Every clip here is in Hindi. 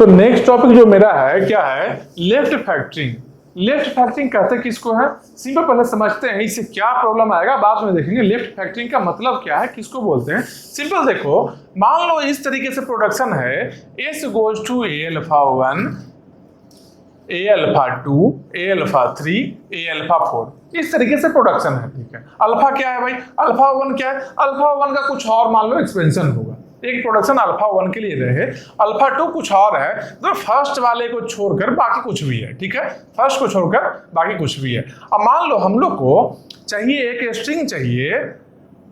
तो नेक्स्ट टॉपिक जो मेरा है क्या है, लेफ्ट फैक्टरिंग। लेफ्ट फैक्टरिंग कहते किसको है, सिंपल पहले समझते हैं इससे क्या प्रॉब्लम आएगा, बाद में देखेंगे लेफ्ट फैक्टरिंग का मतलब क्या है, किसको बोलते हैं। सिंपल देखो, मान लो इस तरीके से प्रोडक्शन है, S goes to A alpha 1, A alpha 2, A alpha 3, A alpha 4, इस तरीके से प्रोडक्शन है। ठीक है, अल्फा क्या है भाई, अल्फा 1 क्या है, अल्फा 1 का कुछ और मान लो एक्सपेंशन होगा, एक प्रोडक्शन अल्फा 1 के लिए रहे, अल्फा 2 कुछ और है, तो फर्स्ट वाले को छोड़कर बाकी कुछ भी है। ठीक है, फर्स्ट को छोड़कर बाकी कुछ भी है। अब मान लो हम लोग को चाहिए एक स्ट्रिंग चाहिए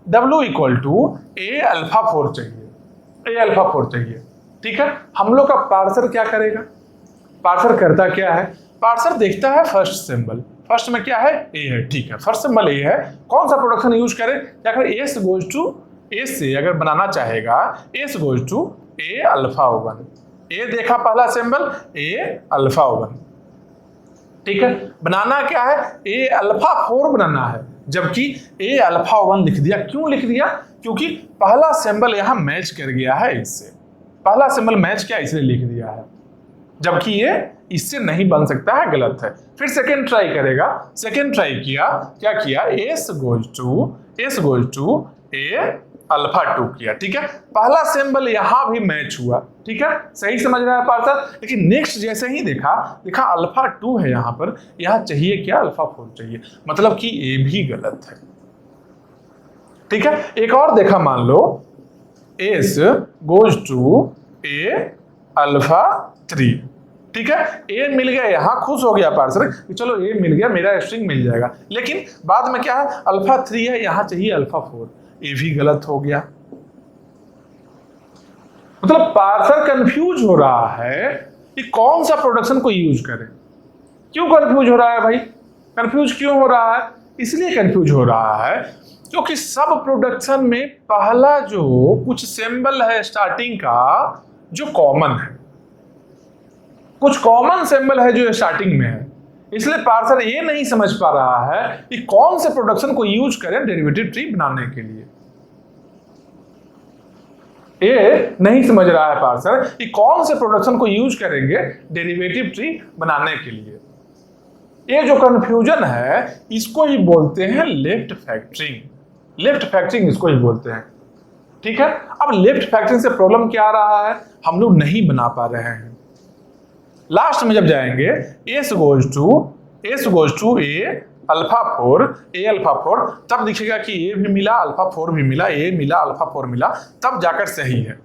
W equal to A alpha 4 चाहिए, A अल्फा 4 चाहिए। ठीक है, हम लोग का पार्सर क्या करेगा, पार्सर करता क्या है, पार्सर देखता है फर्स्ट सिंबल, फर्स्ट में क्या है A है। ठीक है, फर्स्ट सिंबल A है, कौन सा प्रोडक्शन यूज करें, क्या करें, S गोज टू A से अगर बनाना चाहेगा, S goes to A alpha 1, A देखा पहला सिंबल A अल्फा 1। ठीक है, बनाना क्या है, A अल्फा 4 बनाना है, जबकि A अल्फा 1 लिख दिया। क्यों लिख दिया, क्योंकि पहला सिंबल यहां मैच कर गया है इससे, पहला सिंबल मैच किया इसलिए लिख दिया है, जबकि ये इससे नहीं बन सकता है, गलत है। फिर सेकेंड ट्राई करेगा, सेकेंड ट्राई किया, क्या किया, S goes to A alpha 2 किया। ठीक है, पहला सिंबल यहां भी मैच हुआ। ठीक है, सही समझ रहा है पार्सर। लेकिन नेक्स्ट जैसे ही देखा अल्फा 2 है यहां पर, यहां चाहिए क्या, अल्फा 4 चाहिए, मतलब कि A भी गलत है। ठीक है, एक और देखा, मान लो S goes to A alpha 3। ठीक है, A मिल गया, यहां खुश हो गया पार्सर, चलो A मिल गया, मेरा स्ट्रिंग मिल जाएगा। लेकिन बाद में क्या है, अल्फा 3 है, यहां चाहिए अल्फा 4, ये भी गलत हो गया। मतलब पार्सर कंफ्यूज हो रहा है कि कौन सा प्रोडक्शन को यूज करें। क्यों कंफ्यूज हो रहा है भाई, कंफ्यूज क्यों हो रहा है, इसलिए कंफ्यूज हो रहा है क्योंकि सब प्रोडक्शन में पहला जो कुछ सिंबल है स्टार्टिंग का जो कॉमन है, कुछ कॉमन सिंबल है जो स्टार्टिंग में है, इसलिए पार्सर ये नहीं समझ पा रहा है कि कौन से प्रोडक्शन को यूज करें डेरिवेटिव ट्री बनाने के लिए। ये नहीं समझ रहा है पार्सर कि कौन से प्रोडक्शन को यूज करेंगे डेरिवेटिव ट्री बनाने के लिए। ये जो कंफ्यूजन है इसको ही बोलते हैं लेफ्ट फैक्टरिंग, लेफ्ट फैक्टरिंग इसको ही बोलते हैं। ठीक है, अब लेफ्ट फैक्टरिंग से प्रॉब्लम क्या आ रहा है, हम लोग नहीं बना पा रहे हैं। लास्ट में जब जाएंगे S goes to A alpha 4, A alpha 4, तब दिखेगा कि A भी मिला, अल्फा 4 भी मिला, A मिला, अल्फा 4 मिला, तब जाकर सही है।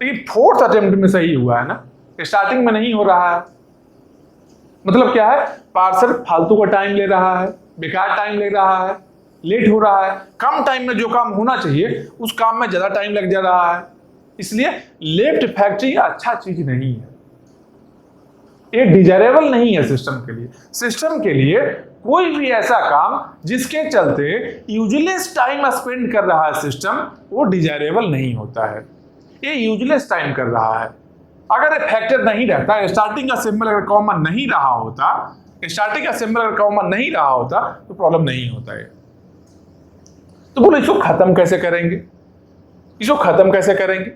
लेकिन फोर्थ अटेम्प्ट में सही हुआ है ना, स्टार्टिंग में नहीं हो रहा है। मतलब क्या है, पार्सर फालतू का टाइम ले रहा है, बेकार टाइम ले रहा है, लेट हो रहा है, कम टाइम में जो काम होना चाहिए उस काम में ज्यादा टाइम लग जा रहा है। इसलिए लेफ्ट फैक्टरिंग अच्छा चीज नहीं है, ये डिजायरेबल नहीं है सिस्टम के लिए। सिस्टम के लिए कोई भी ऐसा काम जिसके चलते यूजलेस टाइम स्पेंड कर रहा है सिस्टम, वो डिजायरेबल नहीं होता है। ये यूजलेस टाइम कर रहा है। अगर ये फैक्टर नहीं रहता, स्टार्टिंग का सिंबल अगर कॉमन नहीं रहा होता, स्टार्टिंग का सिंबल अगर कॉमन नहीं रहा होता तो प्रॉब्लम नहीं होता है। तो बोलो इसको खत्म कैसे करेंगे, इसको खत्म कैसे करेंगे,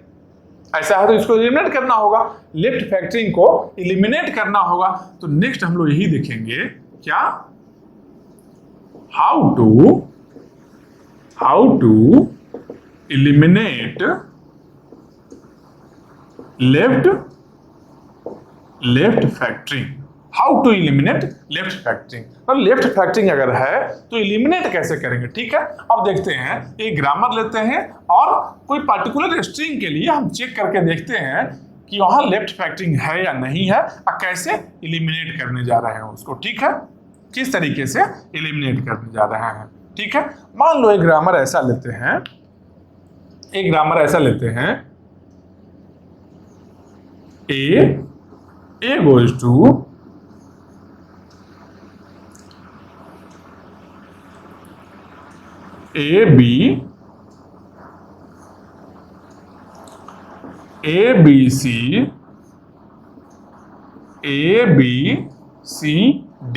ऐसा है तो इसको एलिमिनेट करना होगा, लेफ्ट फैक्टरिंग को एलिमिनेट करना होगा। तो नेक्स्ट हम लोग यही देखेंगे, क्या, how to eliminate left factoring, how to eliminate left factoring. तो लेफ्ट फैक्टरिंग अगर है तो एलिमिनेट कैसे करेंगे। ठीक है, अब देखते हैं, एक ग्रामर लेते हैं और कोई पर्टिकुलर स्ट्रिंग के लिए हम चेक करके देखते हैं कि वहां लेफ्ट फैक्टरिंग है या नहीं है और कैसे एलिमिनेट करने जा रहे हैं उसको। ठीक है, किस तरीके से एलिमिनेट करने जा रहे हैं। ठीक है, मान लो एक ग्रामर ऐसा लेते हैं, एक ग्रामर ऐसा लेते हैं, A goes to A B C D।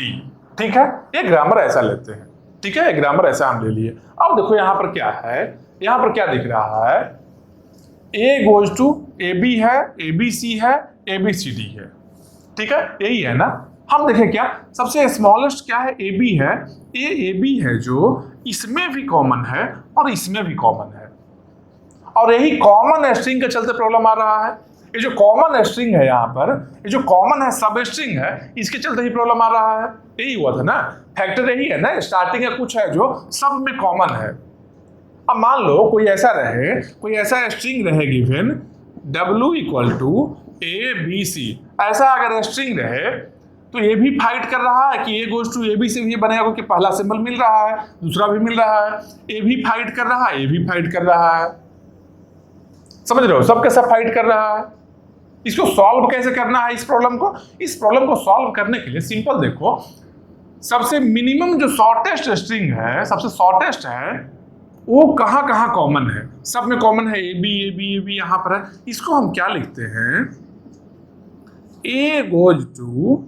ठीक है, ये ग्रामर ऐसा लेते हैं। ठीक है, ग्रामर ऐसा हम ले लिए। अब देखो यहां पर क्या है, यहां पर क्या दिख रहा है, A गोज टू AB है, ABC है, ए बी सी डी है, ठीक है, यही है ना। हम देखें क्या सबसे स्मॉलेस्ट क्या है, ए बी है, ए बी है जो इसमें भी कॉमन है और इसमें भी कॉमन है, और यही कॉमन स्ट्रिंग के चलते प्रॉब्लम आ रहा है। ये जो कॉमन स्ट्रिंग है यहाँ पर, ये जो कॉमन है सब स्ट्रिंग है, इसके चलते ही प्रॉब्लम आ रहा है। यही हुआ था ना, फैक्टर यही है ना, स्टार्टिंग में कुछ है जो सब में कॉमन है। अब मान लो कोई ऐसा रहे, कोई ऐसा स्ट्रिंग रहे given W equal to A B C, ऐसा अगर स्ट्रिंग रहे तो ये भी फाइट कर रहा है कि A goes to A B से भी बनेगा, क्योंकि पहला सिंबल मिल रहा है, दूसरा भी मिल रहा है, ए भी फाइट कर रहा है, ए भी फाइट कर रहा है, समझ रहे हो, सब कैसा फाइट कर रहा है। इसको सॉल्व कैसे करना है इस प्रॉब्लम को? इस प्रॉब्लम को सॉल्व करने के लिए सिंपल देखो, सबसे मिनिमम जो शॉर्टेस्ट स्ट्रिंग है, सबसे शॉर्टेस्ट है, वो कहाँ कहाँ कॉमन है, सब में कॉमन है, ए बी यहाँ पर है। इसको हम क्या लिखते हैं, A goes to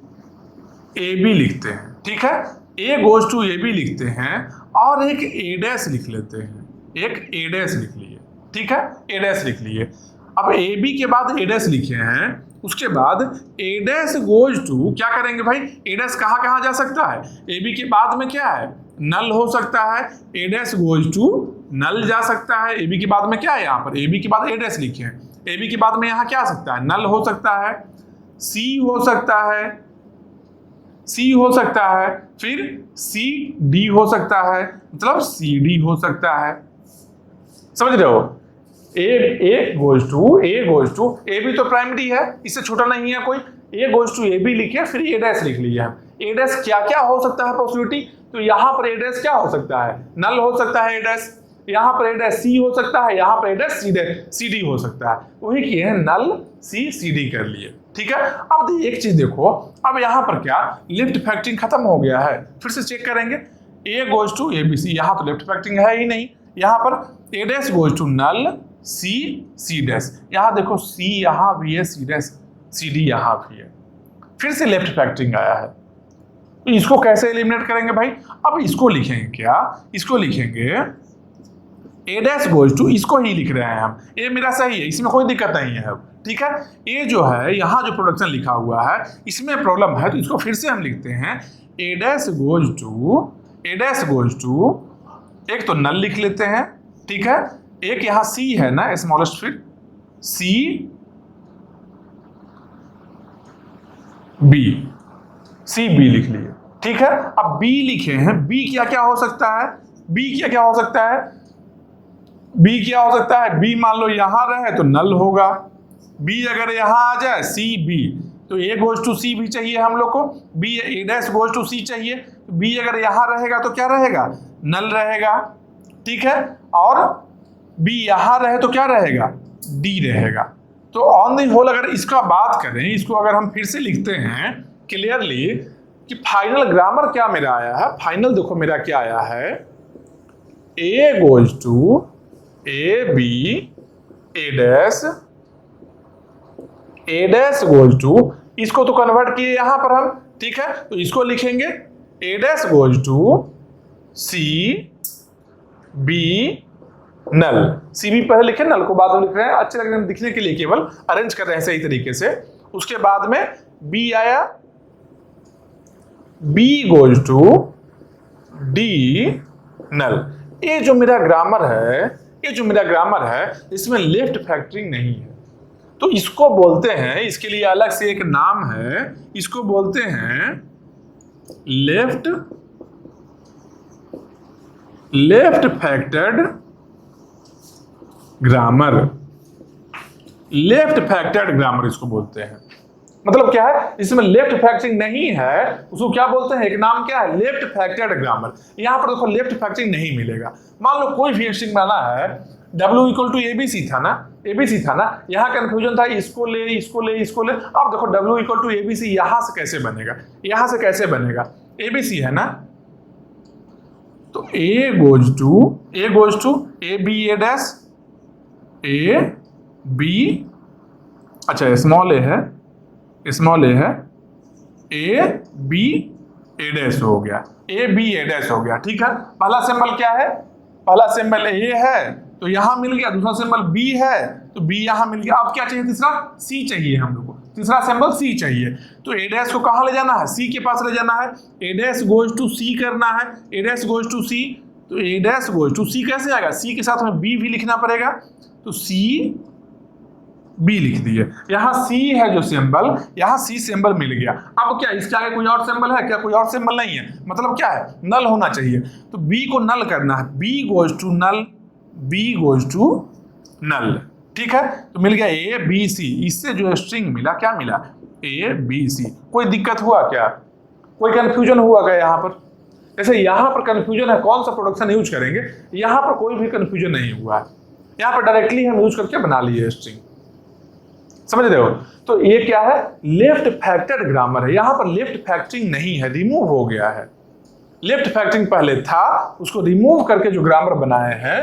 A B लिखते हैं, ठीक है, A goes to A B लिखते हैं और एक ए डैश लिख लेते हैं, एक ए डैश लिख लिए, ठीक है, ए डैश लिख लिए। अब ए बी के बाद ए डैश लिखे हैं, उसके बाद ए डैश गोज टू क्या करेंगे भाई, ए डैश कहाँ कहाँ जा सकता है, ए बी के बाद में क्या है, नल हो सकता है, ए डैश गोज टू नल जा सकता है। ए बी के बाद में क्या है, यहाँ पर ए बी के बाद ए डैश लिखे हैं, ए बी के बाद में यहाँ क्या आ सकता है, नल हो सकता है, सी हो सकता है, सी हो सकता है, फिर सी डी हो सकता है, मतलब सी डी हो सकता है, समझ रहे हो। A goes to A B तो प्राइमरी है, इससे छोटा नहीं है कोई, A goes to A B लिखे, फिर ए डैश लिख लिया है। ए डैश क्या क्या हो सकता है पॉसिबिलिटी, तो यहाँ पर ए डैश क्या हो सकता है, नल हो सकता है ए डैश, यहाँ पर ए डैश सी हो सकता है, यहाँ पर ए डैश सी डी हो सकता है, वही किए हैं, नल सी डी कर लिए, ठीक है। अब एक चीज देखो, अब यहाँ पर क्या लेफ्ट फैक्टरिंग खत्म हो गया है, फिर से चेक करेंगे, A goes to A B C, यहाँ तो लेफ्ट फैक्टरिंग है ही नहीं, यहाँ पर A dash goes to null C dash, यहाँ देखो सी यहाँ भी है, सी डैश सी डी यहाँ भी है, फिर से लेफ्ट फैक्टरिंग आया है। तो इसको कैसे एलिमिनेट करेंगे भाई, अब इसको लिखेंगे क्या, इसको लिखेंगे ए डैश गोज टू, इसको ही लिख रहे हैं हम, ये मेरा सही है, इसमें कोई दिक्कत नहीं है अब, ठीक है। ये जो है यहाँ जो प्रोडक्शन लिखा हुआ है इसमें प्रॉब्लम है, तो इसको फिर से हम लिखते हैं ए डैश गोज टू, एक तो नल लिख लेते हैं, ठीक है, एक यहाँ सी है ना स्मॉलेस्ट, फिर सी बी लिख लिए, ठीक है। अब बी लिखे हैं, बी क्या क्या हो सकता है, बी क्या हो सकता है, बी क्या हो सकता है, बी मान लो यहाँ रहे तो नल होगा, बी अगर यहाँ आ जाए सी बी, तो ए गोज टू सी भी चाहिए हम लोग को, B A dash goes to C चाहिए, तो बी अगर यहाँ रहेगा तो क्या रहेगा, नल रहेगा, ठीक है, और बी यहाँ रहे तो क्या रहेगा, डी रहेगा। तो ऑन द होल अगर इसका बात करें, इसको अगर हम फिर से लिखते हैं क्लियरली कि फाइनल ग्रामर क्या मेरा आया है, फाइनल देखो मेरा क्या आया है, A goes to A B A dash goes to, इसको तो कन्वर्ट किए यहां पर हम, ठीक है, तो इसको लिखेंगे A dash goes to C B null, C B पहले लिखे, नल को बाद में लिख रहे हैं, अच्छे लगने दिखने के लिए केवल अरेंज कर रहे हैं सही तरीके से। उसके बाद में बी आया, बी गोज टू डी नल। ये जो मेरा ग्रामर है इसमें लेफ्ट फैक्टरिंग नहीं है, तो इसको बोलते हैं, इसके लिए अलग से एक नाम है, इसको बोलते हैं left factored grammar, left factored grammar इसको बोलते हैं। मतलब क्या है, इसमें लेफ्ट फैक्टरिंग नहीं है, उसको क्या बोलते हैं, एक नाम क्या है, लेफ्ट फैक्टर्ड ग्रामर। यहां पर देखो लेफ्ट फैक्टरिंग नहीं मिलेगा। मान लो कोई भी स्ट्रिंग बना है, W इक्वल टू ABC था ना, यहाँ कंफ्यूजन था, इसको ले। अब देखो W इक्वल टू ABC यहाँ से कैसे बनेगा, ABC है ना, तो A goes to A B A dash A B, अच्छा स्मॉल ए है A B A डैश हो गया, A B A डैश हो गया, ठीक है। पहला सिंबल क्या है, पहला सिंबल A है तो यहां मिल गया, दूसरा सिंबल B है तो B यहां मिल गया। अब क्या चाहिए, तीसरा C चाहिए हम लोग को, तीसरा सिंबल सी चाहिए। तो ए डैश को कहाँ ले जाना है, सी के पास ले जाना है। ए डैश गोज टू सी करना है, ए डैश गोज टू सी। तो ए डैश गोज टू सी कैसे आएगा, सी के साथ में बी भी लिखना पड़ेगा, तो सी बी लिख दिए। यहाँ सी है जो सिंबल, यहाँ सी सिंबल मिल गया। अब क्या इसके आगे कोई और सिंबल है क्या, कोई और सिंबल नहीं है, मतलब क्या है, नल होना चाहिए। तो बी को नल करना है, B goes to null, B goes to null, ठीक है। तो मिल गया ए बी सी, इससे जो स्ट्रिंग मिला क्या मिला, ए बी सी। कोई दिक्कत हुआ क्या, कोई कंफ्यूजन हुआ क्या यहाँ पर, जैसे यहाँ पर कंफ्यूजन है कौन सा प्रोडक्शन यूज करेंगे, यहाँ पर कोई भी कंफ्यूजन नहीं हुआ है, यहाँ पर डायरेक्टली हम यूज करके बना लिए स्ट्रिंग, समझ रहे हो। तो ये क्या है, लेफ्ट फैक्टर्ड ग्रामर है, यहाँ पर लेफ्ट फैक्टरिंग नहीं है, रिमूव हो गया है। लेफ्ट फैक्टरिंग पहले था, उसको रिमूव करके जो ग्रामर बनाए हैं,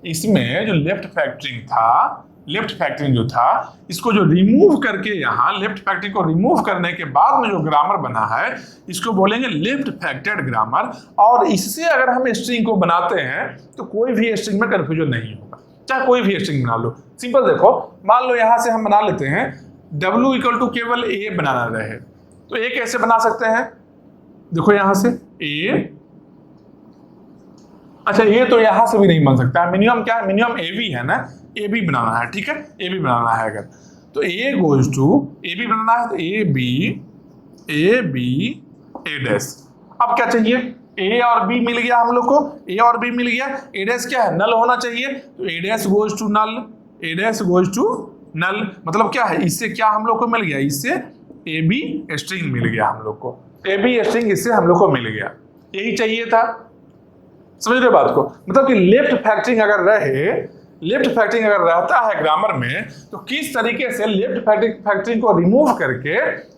इसमें जो लेफ्ट फैक्टरिंग था, लेफ्ट फैक्टरिंग जो था, इसको जो रिमूव करके यहाँ लेफ्ट फैक्टरिंग को रिमूव करने के बाद में जो ग्रामर बना है, इसको बोलेंगे लेफ्ट फैक्टर्ड ग्रामर। और इससे अगर हम स्ट्रिंग को बनाते हैं तो कोई भी स्ट्रिंग में कंफ्यूजन नहीं होगा, चाहे कोई भी स्ट्रिंग बना लो। सिंपल देखो, मान लो यहाँ से हम बना लेते हैं W इक्वल टू केवल ए बनाना रहे, तो ए कैसे बना सकते हैं, देखो यहाँ से ए, अच्छा ये तो यहां से भी नहीं बन सकता, मिनिमम क्या है, मिनिमम ए बी है ना, ए बी बनाना है, ठीक है, ए बी बनाना है। अगर तो A goes to A B बनाना है, तो ए बी ए डैश। अब क्या चाहिए, ए और बी मिल गया हम लोग को, ए और बी मिल गया, ए डैश क्या है, नल होना चाहिए, तो A dash goes to null, A dash goes to null. मतलब क्या है, इससे क्या हम लोग को मिल गया, इससे ए बी स्ट्रिंग मिल गया हम लोग को, ए बी स्ट्रिंग इससे हम लोग को मिल गया, यही चाहिए था। समझ रहे बात को, मतलब कि लेफ्ट फैक्टरिंग अगर रहे, लेफ्ट फैक्टरिंग अगर रहता है ग्रामर में, तो किस तरीके से लेफ्ट फैक्टरिंग को रिमूव करके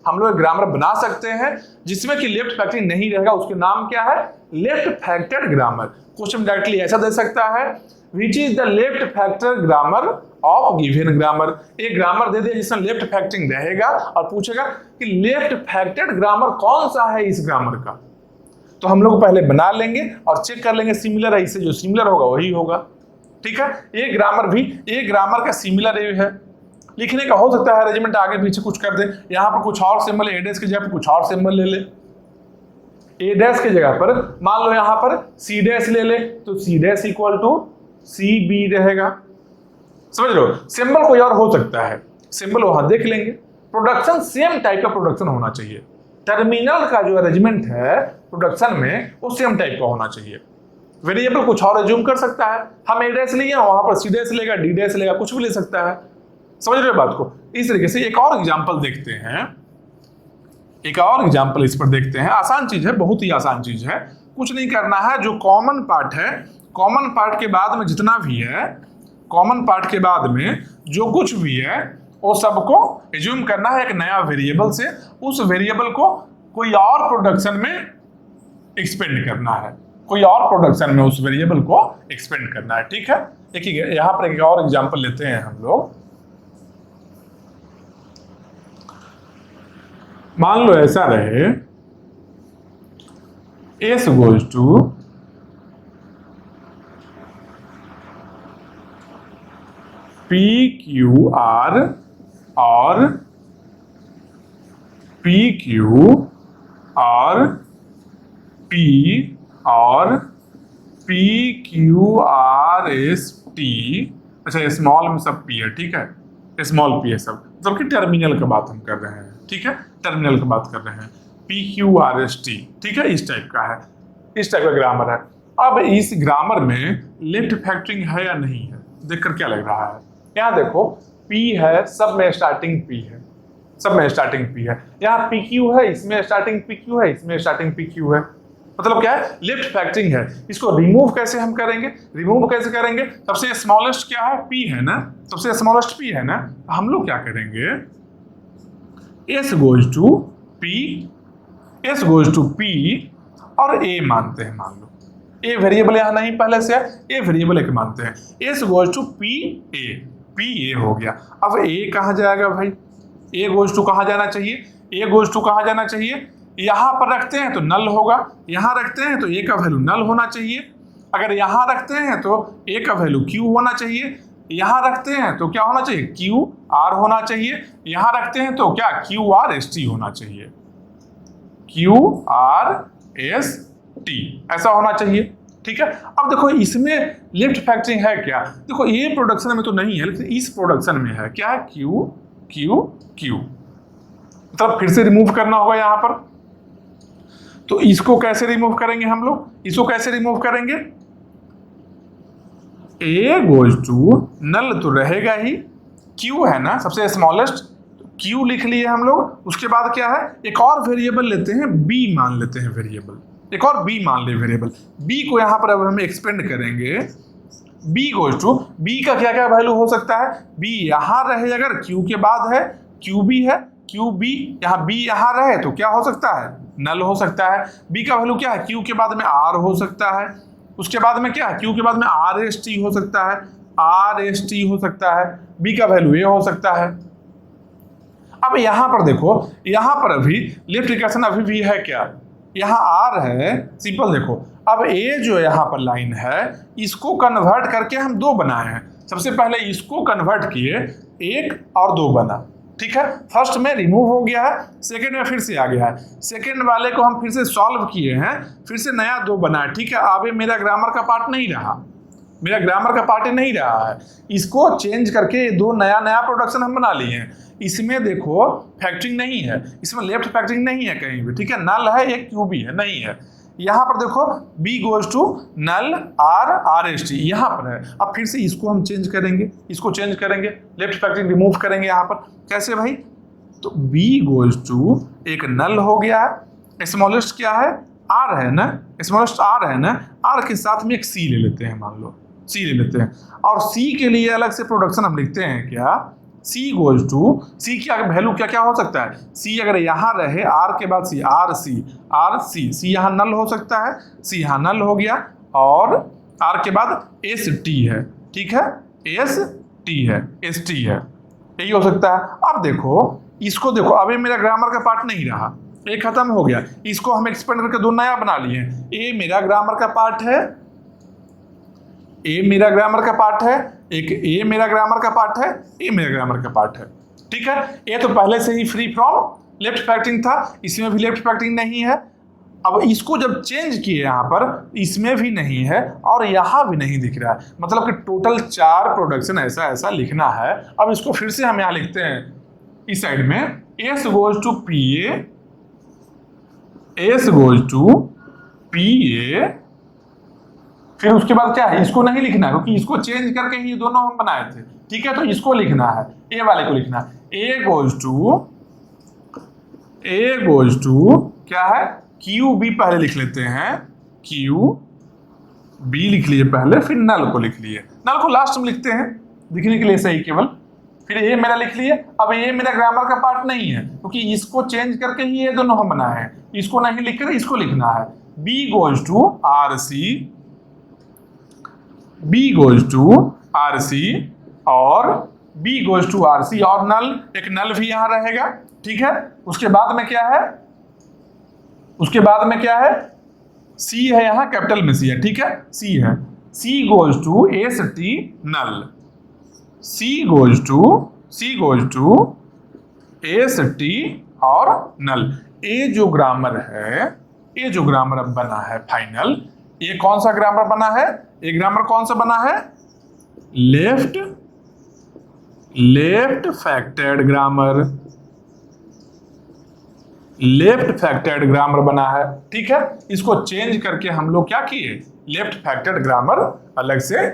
हम लोग ग्रामर बना सकते हैं जिसमें कि लेफ्ट फैक्टरिंग नहीं रहेगा, उसके नाम क्या है, left factored grammar. Question directly ऐसा दे सकता है, which is the left factor grammar of given grammar. एक ग्रामर दे दिया जिसमें लेफ्ट फैक्टरिंग रहेगा और पूछेगा कि लेफ्ट फैक्टर्ड ग्रामर कौन सा है इस ग्रामर का, तो हम लोग पहले बना लेंगे और चेक कर लेंगे सिमिलर है, इससे जो सिमिलर होगा वही होगा, ठीक है। ये ग्रामर भी, ये ग्रामर का सिमिलर है, लिखने का हो सकता है अरेंजमेंट आगे पीछे कुछ कर दे, यहाँ पर कुछ और सिंबल, ए डैश की जगह पर कुछ और सिंबल ले ले, ए डैश की जगह पर मान लो यहाँ पर सी डैश ले ले, तो C dash equal to C B रहेगा, समझ लो। सिंबल कोई और हो सकता है, सिंबल वहां देख लेंगे। प्रोडक्शन सेम टाइप का प्रोडक्शन होना चाहिए, टर्मिनल का जो अरेंजमेंट है प्रोडक्शन में वो सेम टाइप का होना चाहिए। वेरिएबल कुछ और एज्यूम कर सकता है, हम ए डैश लिए वहां पर सी डैश लेगा, डी डैश लेगा, कुछ भी ले सकता है, समझ रहे हो बात को। इस तरीके से एक और एग्जांपल देखते हैं, एक और एग्जांपल इस पर देखते हैं। आसान चीज है, बहुत ही आसान चीज है, कुछ नहीं करना है। जो कॉमन पार्ट है, कॉमन पार्ट के बाद में जितना भी है, कॉमन पार्ट के बाद में जो कुछ भी है वो सबको एज्यूम करना है एक नया वेरिएबल से, उस वेरिएबल को कोई और प्रोडक्शन में एक्सपेंड करना है, कोई और प्रोडक्शन में उस वेरिएबल को एक्सपेंड करना है, ठीक है। देखिए यहां पर एक और एग्जांपल लेते हैं हम लोग। मान लो ऐसा रहे, S goes to P Q R और पी क्यू और पी और P Q R S T, अच्छा स्मॉल में सब पी है, ठीक है, स्मॉल पी है सब, मतलब कि टर्मिनल की बात हम कर रहे हैं, ठीक है, टर्मिनल की बात कर रहे हैं, P Q R S T, ठीक है, इस टाइप का है, इस टाइप का ग्रामर है। अब इस ग्रामर में लेफ्ट फैक्टरिंग है या नहीं है, देखकर क्या लग रहा है, यहाँ देखो P है, सब में स्टार्टिंग P है, सब में स्टार्टिंग P है, यहाँ PQ है, इसमें स्टार्टिंग PQ है, इसमें स्टार्टिंग PQ है, मतलब क्या है, लेफ्ट फैक्टरिंग है। इसको रिमूव कैसे हम करेंगे, रिमूव कैसे करेंगे, सबसे स्मॉलेस्ट क्या है, P है ना, सबसे स्मॉलेस्ट P है ना, हम लोग क्या करेंगे, S goes to P, S goes to P और A मानते हैं, मान लो A वेरिएबल यहाँ नहीं पहले से है, A वेरिएबल एक मानते हैं, S goes to P A हो गया। अब A कहाँ जाएगा भाई, A गोज टू कहाँ जाना चाहिए, A गोज टू कहाँ जाना चाहिए, यहाँ पर रखते हैं तो नल होगा, यहाँ रखते हैं तो A का वैल्यू नल होना चाहिए, अगर यहाँ रखते हैं तो A का वैल्यू Q होना चाहिए, यहां रखते हैं तो क्या होना चाहिए, क्यू आर होना चाहिए, यहां रखते हैं तो क्या क्यू आर एस टी होना चाहिए, क्यू आर एस टी ऐसा होना चाहिए। ठीक है, अब देखो इसमें लिफ्ट फैक्टरिंग है क्या, देखो ये प्रोडक्शन में तो नहीं है लेकिन इस प्रोडक्शन में है, क्या है, क्यू क्यू क्यू, मतलब फिर से रिमूव करना होगा यहां पर। तो इसको कैसे रिमूव करेंगे हम लोग, इसको कैसे रिमूव करेंगे, ए गोज टू नल तो रहेगा ही, क्यू है ना सबसे स्मॉलेस्ट, क्यू लिख लिए हम लोग। उसके बाद क्या है, एक और वेरिएबल लेते हैं, बी मान लेते हैं वेरिएबल, एक और बी मान ले वेरिएबल, बी को यहां पर अब हम एक्सपेंड करेंगे, बी गोज टू, बी का क्या क्या वैल्यू हो सकता है, बी यहां रहे अगर क्यू के बाद है, क्यू बी है, क्यू बी यहाँ बी यहां रहे तो क्या हो सकता है, नल हो सकता है। बी का वैल्यू क्या है, क्यू के बाद में आर हो सकता है, उसके बाद में क्या है, क्यू के बाद में आर एस टी हो सकता है, आर एस टी हो सकता है, बी का वैल्यू ए हो सकता है। अब यहां पर देखो, यहां पर अभी लिफ्ट इक्वेशन अभी भी है क्या, यहां आर है, सिंपल देखो, अब ए जो यहां पर लाइन है इसको कन्वर्ट करके हम दो बनाए हैं, सबसे पहले इसको कन्वर्ट किए, एक और दो बना, ठीक है, फर्स्ट में रिमूव हो गया है, सेकंड में फिर से आ गया है, सेकंड वाले को हम फिर से सॉल्व किए हैं, फिर से नया दो बना है, ठीक है, अब ये मेरा ग्रामर का पार्ट नहीं रहा, मेरा ग्रामर का पार्ट नहीं रहा है, इसको चेंज करके दो नया नया प्रोडक्शन हम बना लिए हैं। इसमें देखो फैक्टरिंग नहीं है, इसमें लेफ्ट फैक्टरिंग नहीं है कहीं भी, ठीक है, नल है, एक क्यू भी है, नहीं है। यहाँ पर देखो B goes to null R R S T यहाँ पर है, अब फिर से इसको हम चेंज करेंगे, इसको चेंज करेंगे, लेफ्ट फैक्टरिंग रिमूव करेंगे यहाँ पर, कैसे भाई, तो बी गोज टू एक नल हो गया है, स्मॉलेस्ट क्या है, आर है ना, स्मॉलेस्ट आर है ना, आर के साथ में एक सी ले लेते हैं, मान लो सी ले लेते हैं, और सी के लिए अलग से प्रोडक्शन हम लिखते हैं क्या, सी गोज टू, सी की वैल्यू क्या क्या हो सकता है, सी अगर यहां रहे आर के बाद सी, आर सी आर सी, सी यहां नल हो सकता है, सी यहां नल हो गया, और आर के बाद एस टी है, ठीक है, एस टी है, एस टी है, यही हो सकता है। अब देखो इसको देखो, अब ये मेरा ग्रामर का पार्ट नहीं रहा, ये खत्म हो गया, इसको हम एक्सपेंड करके दो नया बना लिए, ये मेरा ग्रामर का पार्ट है, ए मेरा ग्रामर का पार्ट है, एक ए मेरा ग्रामर का पार्ट है, ए मेरा ग्रामर का पार्ट है, ठीक है, ये तो पहले से ही फ्री फ्रॉम लेफ्ट फैक्टरिंग था, इसमें भी लेफ्ट फैक्टरिंग नहीं है। अब इसको जब चेंज किए यहाँ पर, इसमें भी नहीं है और यहाँ भी नहीं दिख रहा है, मतलब कि टोटल 4 प्रोडक्शन ऐसा ऐसा लिखना है। अब इसको फिर से हम यहाँ लिखते हैं इस साइड में, S goes to P A, S goes to P A, फिर उसके बाद क्या है, इसको नहीं लिखना है क्योंकि इसको चेंज करके ही दोनों हम बनाए थे, ठीक है, तो इसको लिखना है, ए वाले को लिखना है, ए गोज टू क्या है, क्यू बी पहले लिख लेते हैं, क्यू बी लिख लिए पहले, फिर नल को लिख लिए, नल को लास्ट में लिखते हैं दिखने के लिए सही केवल, फिर ये मेरा लिख लिए। अब ये मेरा ग्रामर का पार्ट नहीं है क्योंकि इसको चेंज करके ही ये दोनों हम बनाए हैं, इसको नहीं लिख कर इसको लिखना है, B goes to R C, B goes to R C, और B goes to R C, और नल, एक नल भी यहां रहेगा, ठीक है। उसके बाद में क्या है, उसके बाद में क्या है, सी है यहां, कैपिटल में सी है, ठीक है, सी है, C goes to S T null, C goes to S T और नल। ये जो ग्रामर है, ये जो ग्रामर अब बना है फाइनल, ये कौन सा ग्रामर बना है, ये ग्रामर कौन सा बना है, left factored grammar, left factored grammar बना है, ठीक है। इसको चेंज करके हम लोग क्या किए, लेफ्ट फैक्टर्ड ग्रामर अलग से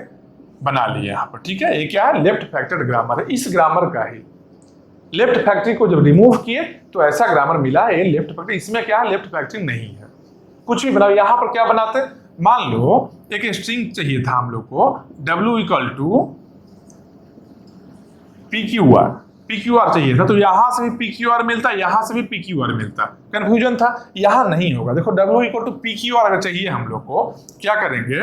बना लिए यहाँ पर, ठीक है। ये क्या है, लेफ्ट फैक्टर्ड ग्रामर है, इस ग्रामर का ही लेफ्ट फैक्टरी को जब रिमूव किए तो ऐसा ग्रामर मिला, ये लेफ्ट फैक्टरी, इसमें क्या है, लेफ्ट फैक्टरी नहीं है, कुछ भी बनाओ। यहाँ पर क्या बनाते, मान लो एक स्ट्रिंग चाहिए था हम लोग को, W इक्वल टू PQR चाहिए था, तो यहां से भी PQR मिलता, यहां से भी PQR मिलता, कंफ्यूजन था, यहां नहीं होगा। देखो W इक्वल टू PQR अगर चाहिए हम लोग को, क्या करेंगे,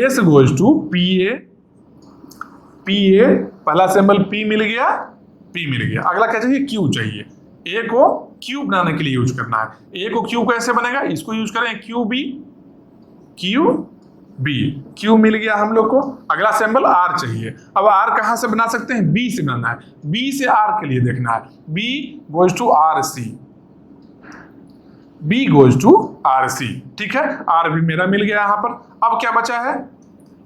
S गोज टू PA, पहला सिंबल P मिल गया, अगला क्या चाहिए, Q चाहिए, A को Q बनाने के लिए यूज करना है। A को Q कैसे बनेगा, इसको यूज करें, QB, Q बी, क्यू मिल गया हम लोग को। अगला सिंबल आर चाहिए। अब आर कहां से बना सकते हैं? बी से बनाना है। बी से आर के लिए देखना है। B goes to R C, B goes to R C, ठीक है। आर भी मेरा मिल गया यहां पर। अब क्या बचा है?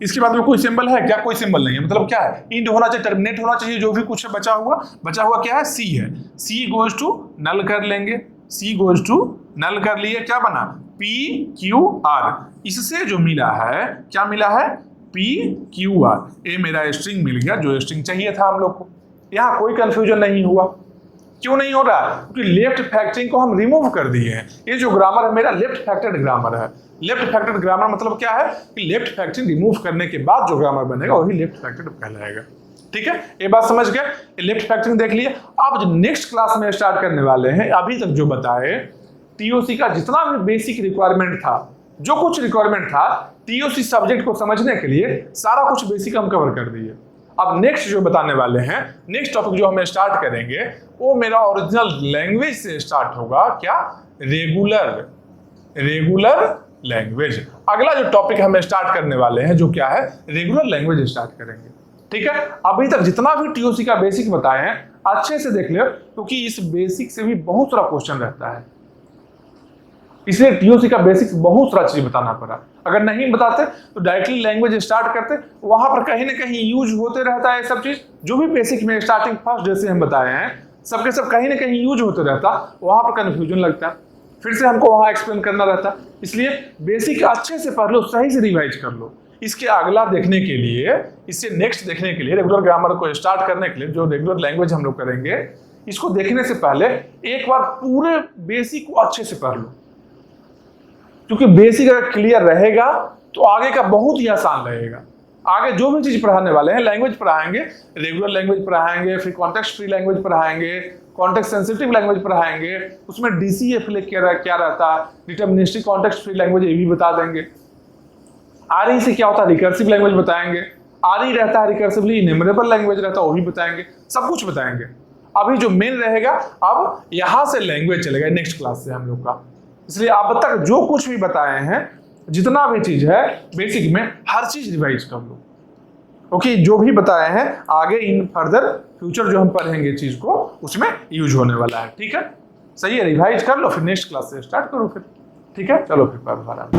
इसके बाद में कोई सिंबल है क्या? कोई सिंबल नहीं है। मतलब क्या है? इंड होना चाहिए, टर्मिनेट होना चाहिए। जो भी कुछ है बचा हुआ क्या है? सी है। सी गोज टू नल कर लेंगे। सी गोज टू नल कर लिए, क्या बना? P Q are. इससे जो मिला है, क्या मिला है? P Q are. ये मेरा स्ट्रिंग मिल गया, जो स्ट्रिंग चाहिए था हम लोग को। यहां कोई कंफ्यूजन नहीं हुआ। क्यों नहीं हो रहा? क्योंकि लेफ्ट फैक्टरिंग को हम रिमूव कर दिए हैं। ये जो ग्रामर है मेरा लेफ्ट फैक्टर्ड ग्रामर है। लेफ्ट फैक्टर्ड ग्रामर मतलब क्या है? कि लेफ्ट फैक्टरिंग रिमूव करने के बाद जो ग्रामर बनेगा वही लेफ्ट फैक्टर्ड कहलाएगा। ठीक है, ये बात समझ गए? लेफ्ट फैक्टरिंग देख लिए। अब जो नेक्स्ट क्लास में स्टार्ट करने वाले हैं, अभी तक जो बताए टीओसी का जितना भी बेसिक रिक्वायरमेंट था, जो कुछ रिक्वायरमेंट था टीओसी सब्जेक्ट को समझने के लिए, सारा कुछ बेसिक हम कवर कर दिए। अब नेक्स्ट जो बताने वाले हैं, नेक्स्ट टॉपिक जो हम स्टार्ट करेंगे वो मेरा ओरिजिनल लैंग्वेज से स्टार्ट होगा। क्या? Regular language. अगला जो टॉपिक हम स्टार्ट करने वाले हैं, जो क्या है? रेगुलर लैंग्वेज स्टार्ट करेंगे। ठीक है, अभी तक जितना भी टीओसी का बेसिक बताए हैं अच्छे से देख लियो, क्योंकि इस बेसिक से भी बहुत सारा क्वेश्चन रहता है। इसलिए टीओसी का बेसिक्स बहुत सारा चीज बताना पड़ा। अगर नहीं बताते तो डायरेक्टली लैंग्वेज स्टार्ट करते, वहां पर कहीं ना कहीं यूज होते रहता है। सब चीज जो भी बेसिक में स्टार्टिंग फर्स्ट डे से हम बताए हैं, सबके सब कहीं ना कहीं यूज होते रहता, वहां पर कंफ्यूजन लगता है, फिर से हमको वहां एक्सप्लेन करना रहता। इसलिए बेसिक अच्छे से पढ़ लो, सही से रिवाइज कर लो। इसके अगला देखने के लिए, इससे नेक्स्ट देखने के लिए, रेगुलर ग्रामर को स्टार्ट करने के लिए जो रेगुलर लैंग्वेज हम लोग करेंगे, इसको देखने से पहले एक बार पूरे बेसिक को अच्छे से पढ़ लो। क्योंकि बेसिक अगर क्लियर रहेगा तो आगे का बहुत ही आसान रहेगा। आगे जो भी चीज पढ़ाने वाले हैं, लैंग्वेज पढ़ाएंगे, रेगुलर लैंग्वेज पढ़ाएंगे, फिर कॉन्टेक्स्ट फ्री लैंग्वेज पढ़ाएंगे, कॉन्टेक्स्ट सेंसिटिव लैंग्वेज पढ़ाएंगे, उसमें डीसीएफ क्या रहता है, डिटर्मिनिस्टिक कॉन्टेक्स्ट फ्री लैंग्वेज, ये भी बता देंगे। आरई से क्या होता है? रिकर्सिव लैंग्वेज बताएंगे। आरई रहता है रिकर्सिवली इन्यूमरेबल लैंग्वेज रहता है, वो भी बताएंगे, सब कुछ बताएंगे। अभी जो मेन रहेगा, अब यहां से लैंग्वेज चलेगा नेक्स्ट क्लास से हम लोग का। इसलिए अब तक जो कुछ भी बताए हैं, जितना भी चीज है बेसिक में, हर चीज रिवाइज कर लो, क्योंकि जो भी बताए हैं आगे इन फर्दर फ्यूचर जो हम पढ़ेंगे चीज को, उसमें यूज होने वाला है। ठीक है, सही है, रिवाइज कर लो, फिर नेक्स्ट क्लास से स्टार्ट करो फिर। ठीक है, चलो फिर दोबारा।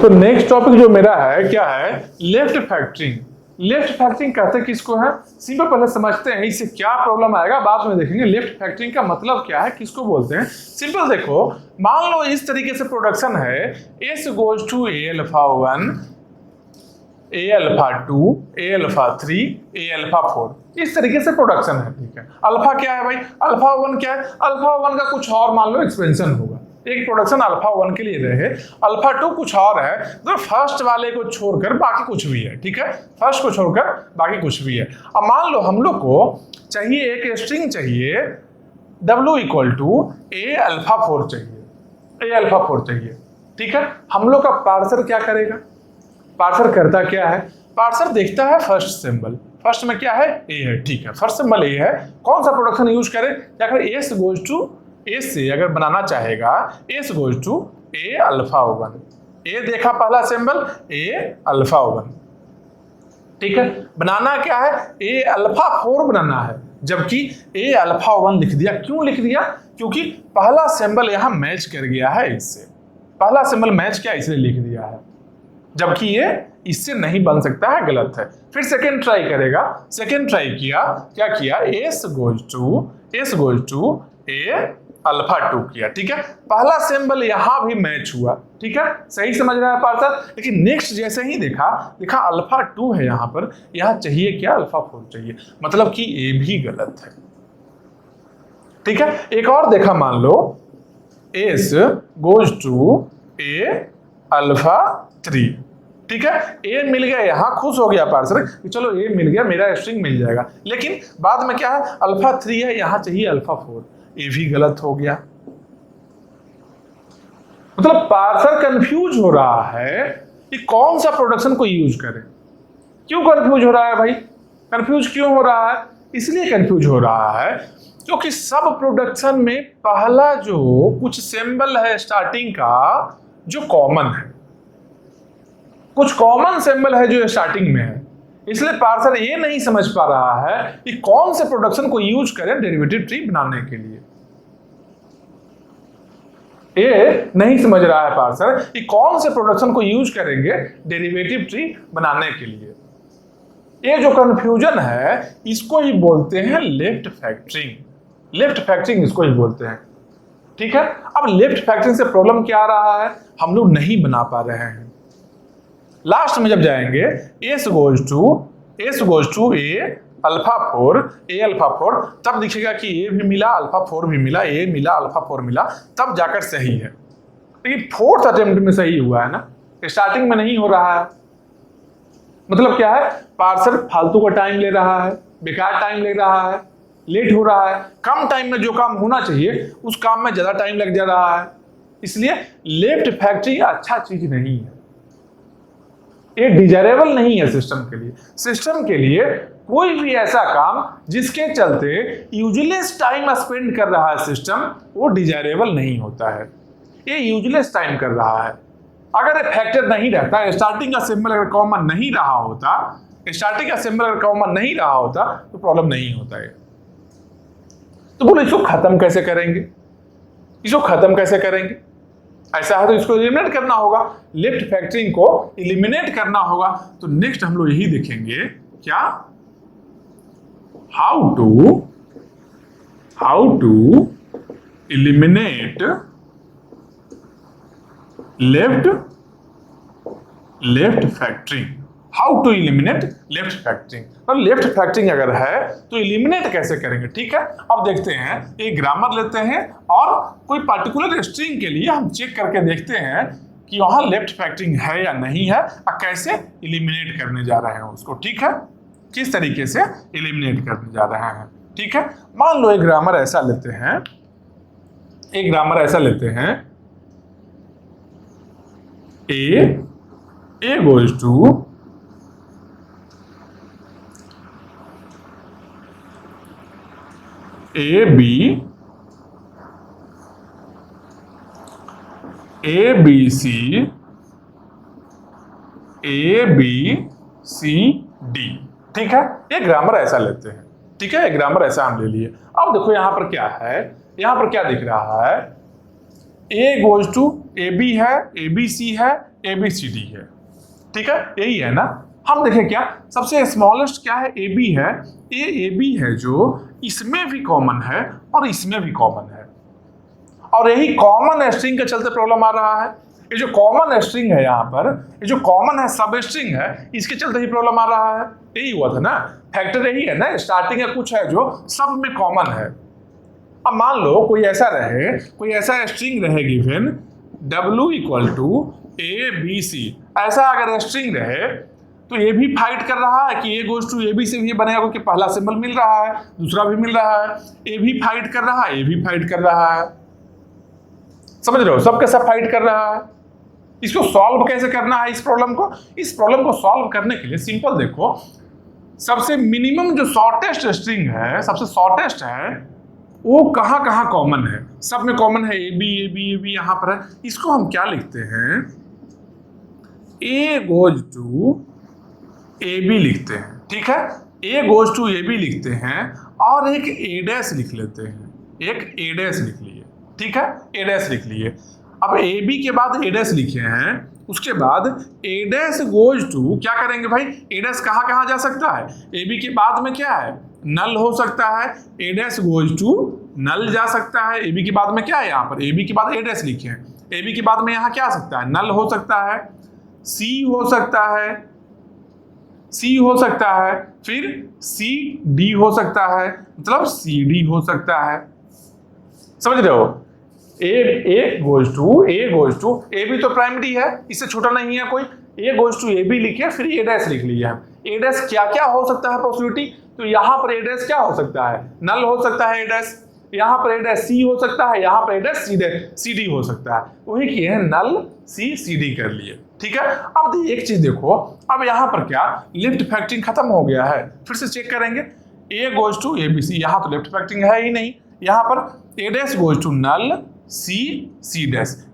तो नेक्स्ट टॉपिक जो मेरा है क्या है? Left factoring. लेफ्ट फैक्टरिंग कहते किसको है? सिंपल पहले समझते हैं, इससे क्या प्रॉब्लम आएगा बाद में देखेंगे। लेफ्ट फैक्टरिंग का मतलब क्या है, किसको बोलते हैं? सिंपल देखो, मान लो इस तरीके से प्रोडक्शन है, S goes to A alpha 1, A alpha 2, A alpha 3, A alpha 4, इस तरीके से प्रोडक्शन है। ठीक है, अल्फा क्या है भाई? अल्फा 1 क्या है? अल्फा 1 का कुछ और मान लो एक्सपेंशन होगा, एक प्रोडक्शन अल्फा 1 के लिए रहे, अल्फा 2 कुछ और है, तो फर्स्ट वाले को छोड़कर बाकी कुछ भी है। ठीक है, फर्स्ट को छोड़कर बाकी कुछ भी है। अब मान लो हम लोग को चाहिए एक स्ट्रिंग चाहिए W equal to A alpha 4 चाहिए, A अल्फा 4 चाहिए। ठीक है, हम लोग का पार्सर क्या करेगा? पार्सर करता क्या है? पार्सर देखता है फर्स्ट सिंबल, फर्स्ट में क्या है? A है। ठीक है, फर्स्ट सिंबल A है, कौन सा प्रोडक्शन यूज करे? क्या करे? S गोज टू A से अगर बनाना चाहेगा, S goes to A alpha 1, A देखा पहला सिंबल, A अल्फा 1। ठीक है, बनाना क्या है? A अल्फा 4 बनाना है, जबकि A अल्फा 1 लिख दिया। क्यों लिख दिया? क्योंकि पहला सिंबल यहां मैच कर गया है इससे, पहला सिंबल मैच किया इसलिए लिख दिया है, जबकि ये इससे नहीं बन सकता है, गलत है। फिर सेकेंड ट्राई करेगा, सेकेंड ट्राई किया, क्या किया? S goes to A alpha 2 किया। ठीक है, पहला सिंबल यहां भी मैच हुआ। ठीक है, सही समझ रहा है पार्सर? लेकिन नेक्स्ट जैसे ही देखा अल्फा 2 है यहां पर, यहां चाहिए क्या? अल्फा 4 चाहिए, मतलब कि A भी गलत है। ठीक है, एक और देखा, मान लो S goes to A alpha 3। ठीक है, A मिल गया, यहां खुश हो गया पार्सर कि चलो A मिल गया, मेरा स्ट्रिंग मिल जाएगा। लेकिन बाद में क्या है? अल्फा 3 है, यहां चाहिए अल्फा 4, ये भी गलत हो गया। मतलब पार्सर कंफ्यूज हो रहा है कि कौन सा प्रोडक्शन को यूज करें। क्यों कंफ्यूज हो रहा है भाई? कंफ्यूज क्यों हो रहा है? इसलिए कंफ्यूज हो रहा है क्योंकि सब प्रोडक्शन में पहला जो कुछ सिंबल है स्टार्टिंग का, जो कॉमन है, कुछ कॉमन सिंबल है जो स्टार्टिंग में है, इसलिए पार्सर ये नहीं समझ पा रहा है कि कौन से प्रोडक्शन को यूज करें डेरिवेटिव ट्री बनाने के लिए। ये नहीं समझ रहा है पार्सर कि कौन से प्रोडक्शन को यूज करेंगे डेरिवेटिव ट्री बनाने के लिए। ये जो कंफ्यूजन है इसको ही बोलते हैं लेफ्ट फैक्टरिंग। लेफ्ट फैक्टरिंग इसको ही बोलते हैं। ठीक है, अब लेफ्ट फैक्टरिंग से प्रॉब्लम क्या आ रहा है, हम लोग नहीं बना पा रहे हैं। लास्ट में जब जाएंगे s goes to a alpha 4 a alpha 4, तब दिखेगा कि a भी मिला अल्फा 4 भी मिला, a मिला अल्फा 4 मिला, तब जाकर सही है। लेकिन फोर्थ अटेम्प्ट में सही हुआ है ना, स्टार्टिंग में नहीं हो रहा है। मतलब क्या है, पार्सर फालतू का टाइम ले रहा है, बेकार टाइम ले रहा है, लेट हो रहा है। कम टाइम में जो काम होना चाहिए उस काम में ज्यादा टाइम लग जा रहा है। इसलिए लेफ्ट फैक्टरिंग अच्छा चीज नहीं है, ये डिजायरेबल नहीं है सिस्टम के लिए। सिस्टम के लिए कोई भी ऐसा काम जिसके चलते यूजलेस टाइम स्पेंड कर रहा है सिस्टम, वो डिजायरेबल नहीं होता है। ये यूजलेस टाइम कर रहा है। अगर ये फैक्टर नहीं रहता, स्टार्टिंग का सिंबल अगर कॉमन नहीं रहा होता, स्टार्टिंग का सिंबल अगर कॉमन नहीं रहा होता तो प्रॉब्लम नहीं होता है। तो बोलो इसको खत्म कैसे करेंगे, इसको खत्म कैसे करेंगे? ऐसा है तो इसको एलिमिनेट करना होगा, लेफ्ट फैक्टरिंग को एलिमिनेट करना होगा। तो नेक्स्ट हम लोग यही देखेंगे, क्या, how to eliminate left factoring. How to eliminate left factoring. तो लेफ्ट फैक्टरिंग अगर है तो एलिमिनेट कैसे करेंगे? ठीक है, अब देखते हैं, एक ग्रामर लेते हैं और कोई पर्टिकुलर स्ट्रिंग के लिए हम चेक करके देखते हैं कि वहां लेफ्ट फैक्टरिंग है या नहीं है और कैसे एलिमिनेट करने जा रहे हैं उसको। ठीक है, किस तरीके से एलिमिनेट करने जा रहे हैं। ठीक है, मान लो एक ग्रामर ऐसा लेते हैं, एक ग्रामर ऐसा लेते हैं, A goes to A B C D। ठीक है, ये ग्रामर ऐसा लेते हैं। ठीक है, ग्रामर ऐसा हम ले लिए। अब देखो यहां पर क्या है, यहां पर क्या दिख रहा है, A goes to AB है, ABC है, ABCD है। ठीक है, यही है ना। हम देखें क्या, सबसे स्मॉलेस्ट क्या है, AB है। AB है जो इसमें भी कॉमन है और इसमें भी कॉमन है, और यही कॉमन स्ट्रिंग के चलते प्रॉब्लम आ रहा है। ये जो कॉमन स्ट्रिंग है यहाँ पर, ये जो कॉमन है सब स्ट्रिंग है, इसके चलते ही प्रॉब्लम आ रहा है। यही हुआ था ना, फैक्टर यही है ना, स्टार्टिंग का कुछ है जो सब में कॉमन है। अब मान लो कोई ऐसा रहे, कोई ऐसा स्ट्रिंग रहे गिवन W = ABC, ऐसा अगर स्ट्रिंग रहे तो ये भी फाइट कर रहा है कि A goes to AB से भी बनेगा, क्योंकि पहला सिंबल मिल रहा है, दूसरा भी मिल रहा है, A भी फाइट कर रहा है, A भी फाइट कर रहा है। समझ रहे हो, सब के सब फाइट कर रहा है। इसको सॉल्व कैसे करना है इस प्रॉब्लम को? इस प्रॉब्लम को सॉल्व करने के लिए सिंपल देखो, सबसे मिनिमम जो शॉर्टेस्ट स्ट्रिंग है, सबसे शॉर्टेस्ट है, वो कहाँ कहाँ कॉमन है? सब में कॉमन है, AB यहाँ पर है। इसको हम क्या लिखते हैं, A goes to AB लिखते हैं। ठीक है, A goes to AB लिखते हैं और एक A' लिख लेते हैं, एक A' लिख लिए। ठीक है, A' लिख लिए। अब AB के बाद A' लिखे हैं, उसके बाद A' goes to, क्या करेंगे भाई, A' कहाँ कहाँ जा सकता है? AB के बाद में क्या है, नल हो सकता है, A' goes to नल जा सकता है। AB के बाद में क्या है, यहाँ पर AB के बाद A' लिखे हैं, AB के बाद में यहाँ क्या आ सकता है, नल हो सकता है, C हो सकता है, C हो सकता है, फिर CD हो सकता है, मतलब CD हो सकता है। समझ रहे हो, A goes to A भी तो प्राइमरी है, इससे छोटा नहीं है कोई। A goes to AB लिखे, फिर A' लिख लिया है। A' क्या क्या हो सकता है पॉसिबिलिटी, तो यहाँ पर A' क्या हो सकता है, नल हो सकता है A', यहाँ पर A' C हो सकता है, यहाँ पर A' CD हो सकता है। वही किए हैं, नल C CD कर लिए। ठीक है, अब एक चीज देखो, अब यहाँ पर क्या, लेफ्ट फैक्टरिंग खत्म हो गया है। फिर से चेक करेंगे, A goes to ABC, यहाँ तो लेफ्ट फैक्टरिंग है ही नहीं। यहाँ पर A' goes to null C,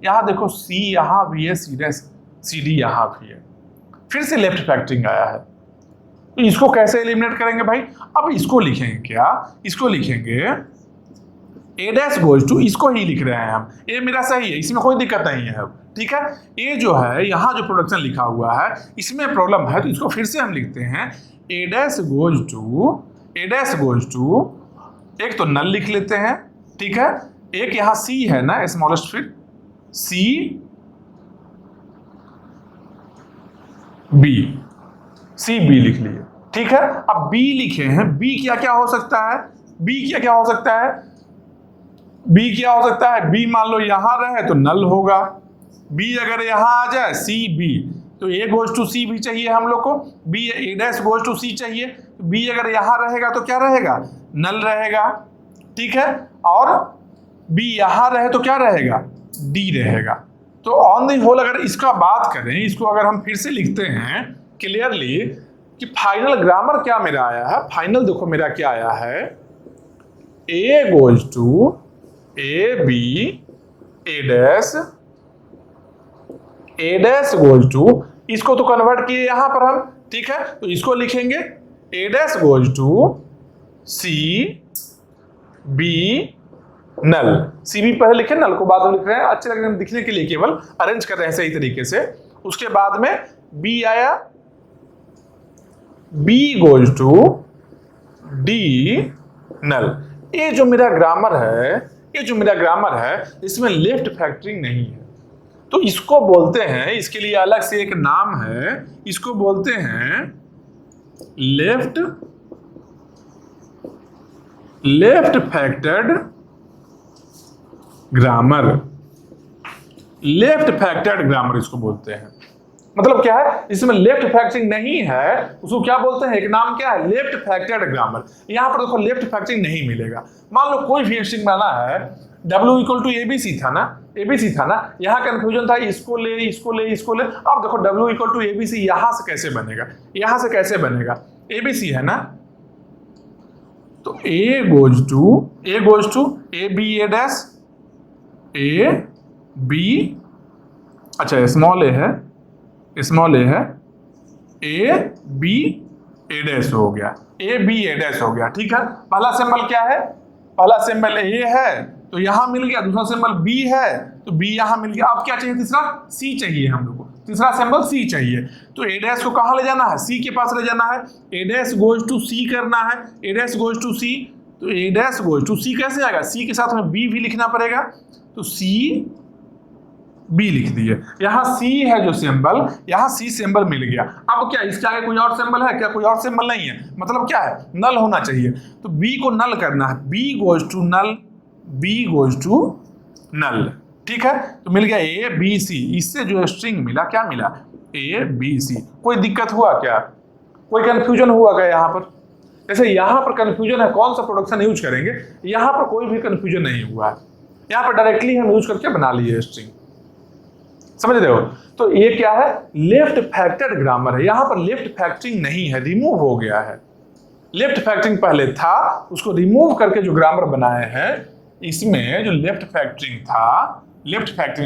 यहाँ देखो C यहाँ भी है, C' CD यहाँ भी है। फिर से लेफ्ट फैक्टरिंग आया है। तो इसको कैसे एलिमिनेट करेंगे भाई? अब इसको लिखेंगे क्या? इसको लिखेंगे ए डैश गोज टू, इसको ही लिख रहे हैं हम, ये मेरा सही है, इसमें कोई दिक्कत नहीं है अब, ठीक है। ये जो है यहाँ जो प्रोडक्शन लिखा हुआ है इसमें प्रॉब्लम है, तो इसको फिर से हम लिखते हैं ए डैश गोज टू, एक तो नल लिख लेते हैं, ठीक है। एक यहाँ सी है ना स्मॉलेस्ट फिट, सी बी लिख लिए, ठीक है। अब बी लिखे हैं, बी क्या क्या हो सकता है? बी क्या हो सकता है? बी मान लो यहां रहे तो नल होगा, बी अगर यहां आ जाए सी बी, तो ए गोज टू सी भी चाहिए हम लोग को, B A dash goes to C चाहिए, तो बी अगर यहां रहेगा तो क्या रहेगा? नल रहेगा, ठीक है। और बी यहां रहे तो क्या रहेगा? डी रहेगा। तो ऑन द होल अगर इसका बात करें, इसको अगर हम फिर से लिखते हैं क्लियरली कि फाइनल ग्रामर क्या मेरा आया है, फाइनल देखो मेरा क्या आया है, A goes to A B A dash goes to, इसको तो कन्वर्ट किए यहां पर हम, ठीक है। तो इसको लिखेंगे A dash goes to C B null, C B पहले लिखे, नल को बाद में लिख रहे हैं, अच्छे लगने दिखने के लिए केवल अरेंज कर रहे हैं सही तरीके से। उसके बाद में बी आया, बी गोज टू डी नल। ये जो मेरा ग्रामर है इसमें लेफ्ट फैक्टरिंग नहीं है, तो इसको बोलते हैं, इसके लिए अलग से एक नाम है, इसको बोलते हैं लेफ्ट फैक्टर्ड ग्रामर इसको बोलते हैं। मतलब क्या है? इसमें लेफ्ट फैक्टरिंग नहीं है, उसको क्या बोलते हैं? एक नाम क्या है? Left factored grammar. यहां पर देखो लेफ्ट फैक्टरिंग नहीं मिलेगा। मान लो कोई भी स्ट्रिंग बनाना है, W इक्वल टू ABC था ना, यहाँ कंफ्यूजन था, इसको ले। अब देखो W इक्वल टू ABC यहां से कैसे बनेगा? ABC है ना, तो A goes to A B A dash A B, अच्छा स्मॉल ए है A B A डैश हो गया, A B A डैश हो गया, ठीक है। पहला सिंबल क्या है? पहला सिंबल A है तो यहां मिल गया, दूसरा सिंबल B है तो B यहां मिल गया। अब क्या चाहिए? तीसरा C चाहिए हम लोग को, तीसरा सिंबल C चाहिए। तो A डैश को कहां ले जाना है? C के पास ले जाना है, A dash goes to C करना है, A dash goes to C, तो A dash goes to C कैसे आएगा? C के साथ में B भी लिखना पड़ेगा, तो C B लिख दिए। यहाँ C है जो सिंबल, यहाँ C सिंबल मिल गया। अब क्या इसके आगे कोई और सिंबल है क्या? कोई और सिंबल नहीं है, मतलब क्या है? नल होना चाहिए, तो B को नल करना है, B गोज टू नल, ठीक है। तो मिल गया A B C, इससे जो स्ट्रिंग मिला क्या मिला? A B C। कोई दिक्कत हुआ क्या? कोई कंफ्यूजन हुआ क्या यहाँ पर? जैसे यहाँ पर कंफ्यूजन है, कौन सा प्रोडक्शन यूज करेंगे, यहाँ पर कोई भी कंफ्यूजन नहीं हुआ है, यहाँ पर डायरेक्टली हम यूज करके बना लिए स्ट्रिंग, समझ रहे हो? तो ये क्या है? लेफ्ट फैक्टर्ड ग्रामर है। यहां पर लेफ्ट फैक्टरिंग नहीं है, रिमूव हो गया है। लेफ्ट फैक्टरिंग पहले था, उसको रिमूव करके जो ग्रामर बनाए हैं, इसमें जो लेफ्ट फैक्टरिंग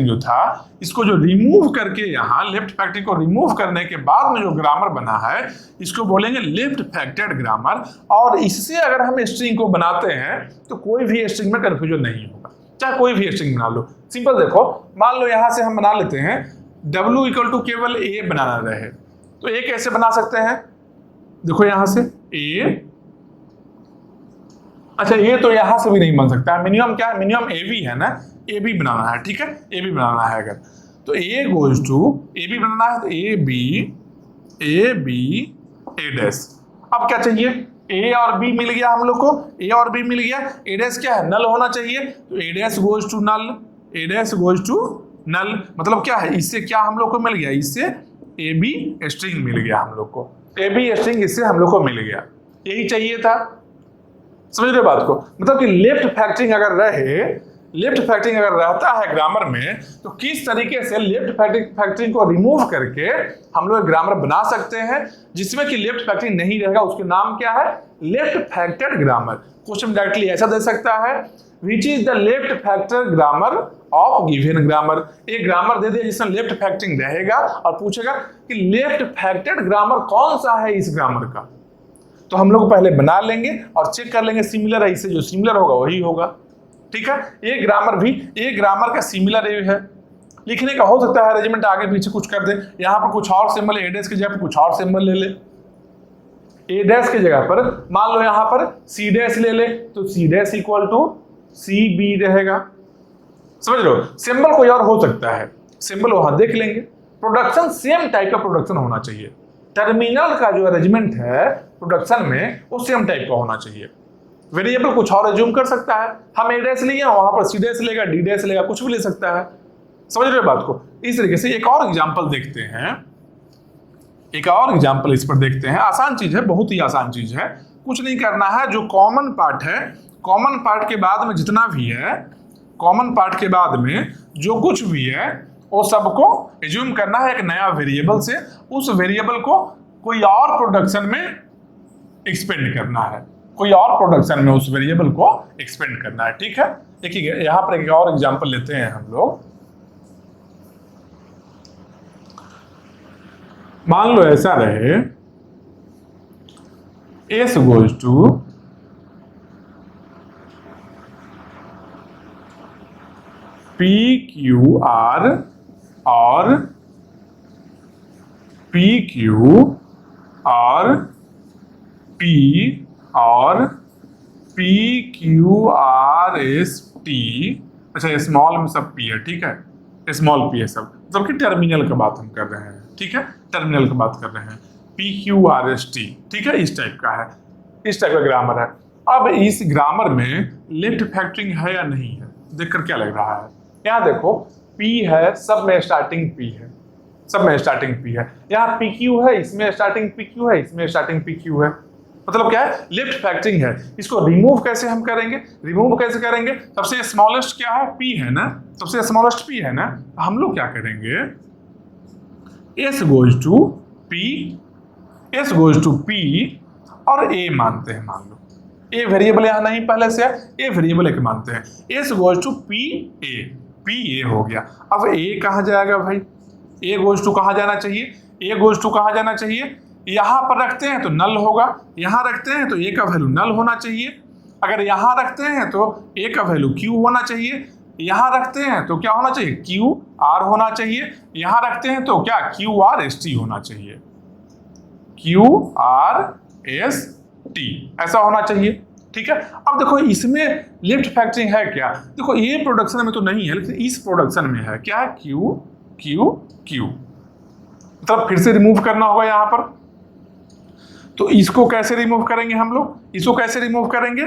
जो था, इसको जो रिमूव करके यहाँ लेफ्ट फैक्टरिंग को रिमूव करने के बाद में जो ग्रामर बना है, इसको बोलेंगे लेफ्ट फैक्टर्ड ग्रामर। और इससे अगर हम स्ट्रिंग को बनाते हैं तो कोई भी स्ट्रिंग में कंफ्यूजन नहीं होगा, चाहे कोई भी स्ट्रिंग बना लो। सिंपल देखो, मान लो यहां से हम बना लेते हैं W इक्वल टू केवल A बनाना रहे, तो A कैसे बना सकते हैं? देखो यहां से A, अच्छा ये तो यहां से भी नहीं बन सकता है, मिनिमम क्या है? मिनिमम AB है ना, AB बनाना है, ठीक है, AB बनाना है। अगर तो A गोज टू AB बनाना है तो A B A डैश। अब क्या चाहिए? A और B मिल गया हम लोग को, A और B मिल गया, A डैश क्या है? नल होना चाहिए, तो A dash goes to null, मतलब क्या है? इससे क्या हम लोग को मिल गया? इससे AB स्ट्रिंग मिल गया हम लोग को, AB स्ट्रिंग इससे हम लोग को मिल गया, यही चाहिए था। समझ रहे बात को? मतलब कि लेफ्ट फैक्टरिंग अगर रहता है ग्रामर में, तो किस तरीके से लेफ्ट फैक्टरिंग को रिमूव करके हम लोग ग्रामर बना सकते हैं जिसमें कि लेफ्ट फैक्टरिंग नहीं रहेगा, उसके नाम क्या है? Left factored grammar. Question directly ऐसा दे सकता है, which is the left factor grammar of given grammar. एक ग्रामर दे दिया जिसमें लेफ्ट फैक्टरिंग रहेगा और पूछेगा कि लेफ्ट फैक्टर्ड ग्रामर कौन सा है इस ग्रामर का। तो हम लोग पहले बना लेंगे और चेक कर लेंगे सिमिलर है, इससे जो सिमिलर होगा वही होगा। ठीक है, ये ग्रामर भी एक ग्रामर का सिमिलर है। लिखने का हो सकता है अरेंजमेंट आगे पीछे कुछ कर दे, यहाँ पर कुछ और सिंबल, ए डैश की जगह पर कुछ और सिंबल ले ले, ए डैश की जगह पर मान लो यहाँ पर सी डैश ले ले, तो C dash equal to C B रहेगा। समझ लो, सिंबल कोई और हो सकता है, सिंबल वहां देख लेंगे। प्रोडक्शन सेम टाइप का प्रोडक्शन होना चाहिए। टर्मिनल का जो अरेंजमेंट है प्रोडक्शन में वो सेम टाइप का होना चाहिए। वेरिएबल कुछ और एज्यूम कर सकता है, हम ए डैश लिए वहां पर सी डैश लेगा, डी डैश लेगा, कुछ भी ले सकता है। समझ रहे हो बात को। इस तरीके से एक और एग्जांपल देखते हैं, एक और एग्जांपल इस पर देखते हैं। आसान चीज है, बहुत ही आसान चीज है, कुछ नहीं करना है। जो कॉमन पार्ट है, कॉमन पार्ट के बाद में जितना भी है, कॉमन पार्ट के बाद में जो कुछ भी है वो सबको एज्यूम करना है एक नया वेरिएबल से, उस वेरिएबल को कोई और प्रोडक्शन में एक्सपेंड करना है, कोई और प्रोडक्शन में उस वेरिएबल को एक्सपेंड करना है। ठीक है, देखिए यहां पर एक और एग्जांपल लेते हैं हम लोग। मान लो ऐसा रहे, S goes to P Q R और P Q और P और P Q R S T। अच्छा, स्मॉल में सब P है, ठीक है, स्मॉल P है सब, मतलब कि टर्मिनल की बात हम कर रहे हैं। ठीक है, टर्मिनल की बात कर रहे हैं। P Q R S T, ठीक है, इस टाइप का है, इस टाइप का ग्रामर है। अब इस ग्रामर में लेफ्ट फैक्टरिंग है या नहीं है, देखकर क्या लग रहा है। यहाँ देखो P है, सब में स्टार्टिंग P है, सब में स्टार्टिंग P है। यहाँ PQ है, इसमें स्टार्टिंग PQ है, इसमें स्टार्टिंग PQ है। मतलब क्या है, लेफ्ट फैक्टरिंग है। इसको रिमूव कैसे हम करेंगे, रिमूव कैसे करेंगे, सबसे स्मॉलेस्ट क्या है, P है ना, सबसे स्मॉलेस्ट P है ना। हम लोग क्या करेंगे, S goes to P, S goes to P और A मानते हैं। मान लो A वेरिएबल यहाँ नहीं पहले से है, A वेरिएबल एक मानते हैं। S goes to P A, P A हो गया। अब A कहाँ जाएगा भाई, A गोज टू कहाँ जाना चाहिए, A गोज टू कहाँ जाना चाहिए, यहाँ पर रखते हैं तो नल होगा, यहाँ रखते हैं तो A का वैल्यू नल होना चाहिए। अगर यहाँ रखते हैं तो A का वैल्यू Q होना चाहिए, यहाँ रखते हैं तो क्या होना चाहिए, Q R होना चाहिए, यहाँ रखते हैं तो क्या Q R S T होना चाहिए, Q R S T ऐसा होना चाहिए। ठीक है, अब देखो इसमें लेफ्ट फैक्टरिंग है क्या, देखो ये प्रोडक्शन में तो नहीं है, लेकिन इस प्रोडक्शन में है। क्या है, Q Q Q, मतलब फिर से रिमूव करना होगा यहाँ पर। तो इसको कैसे रिमूव करेंगे हम लोग, इसको कैसे रिमूव करेंगे,